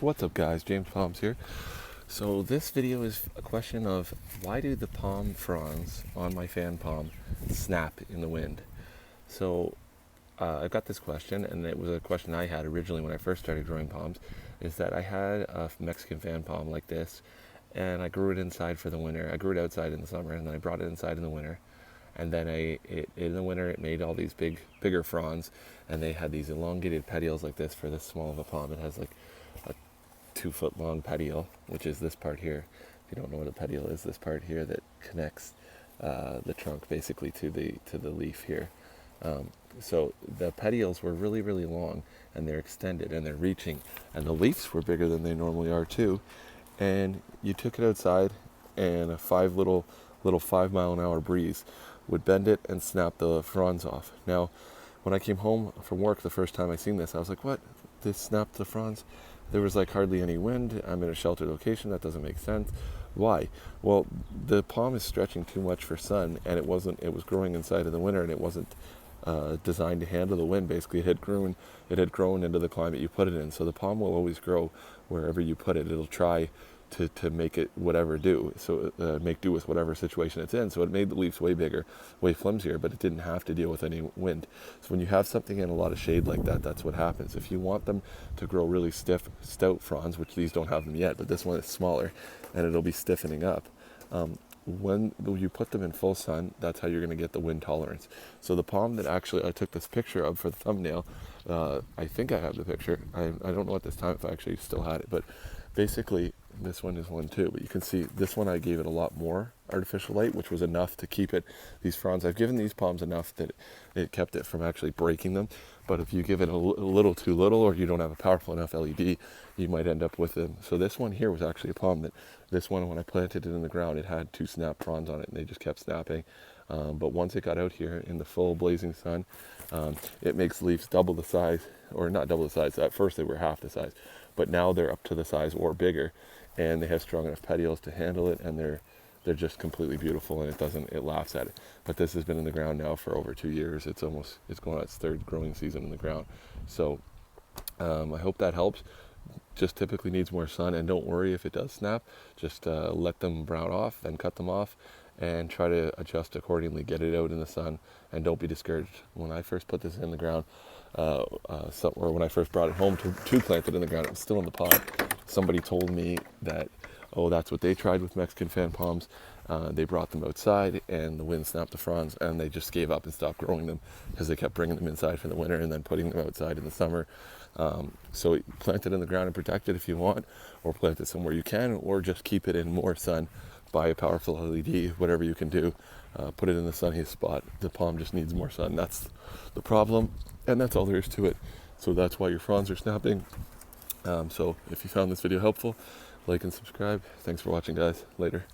What's up guys, James Palms here. So this video is a question of why do the palm fronds on my fan palm snap in the wind? So I've got this question, and it was a question I had originally when I first started growing palms, is that I had a Mexican fan palm like this, and I grew it inside for the winter. I grew it outside in the summer, and then I brought it inside in the winter. And then in the winter, it made all these bigger fronds, and they had these elongated petioles like this for this small of a palm. It has like a 2-foot long petiole, which is this part here. If you don't know what a petiole is, this part here that connects the trunk basically to the leaf here. So the petioles were really, really long, and they're extended and they're reaching, and the leaves were bigger than they normally are too. And you took it outside, and a 5-mile-an-hour breeze would bend it and snap the fronds off. Now, when I came home from work the first time I seen this, I was like, what? This snapped the fronds? There was like hardly any wind. I'm in a sheltered location. That doesn't make sense. Why? Well, the palm is stretching too much for sun, and it was growing inside in the winter, and it wasn't designed to handle the wind. Basically, it had grown into the climate you put it in. So the palm will always grow wherever you put it. It'll try to make it whatever do, so make do with whatever situation it's in. So it made the leaves way bigger, way flimsier, but it didn't have to deal with any wind. So when you have something in a lot of shade like that, that's what happens. If you want them to grow really stiff, stout fronds, which these don't have them yet, but this one is smaller, and it'll be stiffening up. When you put them in full sun, that's how you're going to get the wind tolerance. So the palm that actually I took this picture of for the thumbnail, I think I have the picture. I don't know at this time if I actually still had it, but basically this one is one too. But you can see this one I gave it a lot more artificial light, which was enough to keep it, these fronds. I've given these palms enough that it kept it from actually breaking them. But if you give it a little too little, or you don't have a powerful enough LED, you might end up with them. So this one here was actually a palm that, this one, when I planted it in the ground, it had 2 snap fronds on it, and they just kept snapping. But once it got out here in the full blazing sun, it makes leaves double the size, or not double the size. At first they were half the size, but now they're up to the size or bigger, and they have strong enough petioles to handle it, and they're just completely beautiful, and it laughs at it. But this has been in the ground now for over 2 years. It's going on its 3rd growing season in the ground. So I hope that helps. Just typically needs more sun, and don't worry if it does snap. Just let them brown off, then cut them off, and try to adjust accordingly. Get it out in the sun, and don't be discouraged. When I first put this in the ground, or when I first brought it home to plant it in the ground, it was still in the pot. Somebody told me that, oh, that's what they tried with Mexican fan palms. They brought them outside, and the wind snapped the fronds, and they just gave up and stopped growing them because they kept bringing them inside for the winter and then putting them outside in the summer. So plant it in the ground and protect it if you want, or plant it somewhere you can, or just keep it in more sun. Buy a powerful LED, whatever you can do. Put it in the sunniest spot. The palm just needs more sun. That's the problem, and that's all there is to it. So that's why your fronds are snapping. So if you found this video helpful, like and subscribe. Thanks for watching, guys. Later.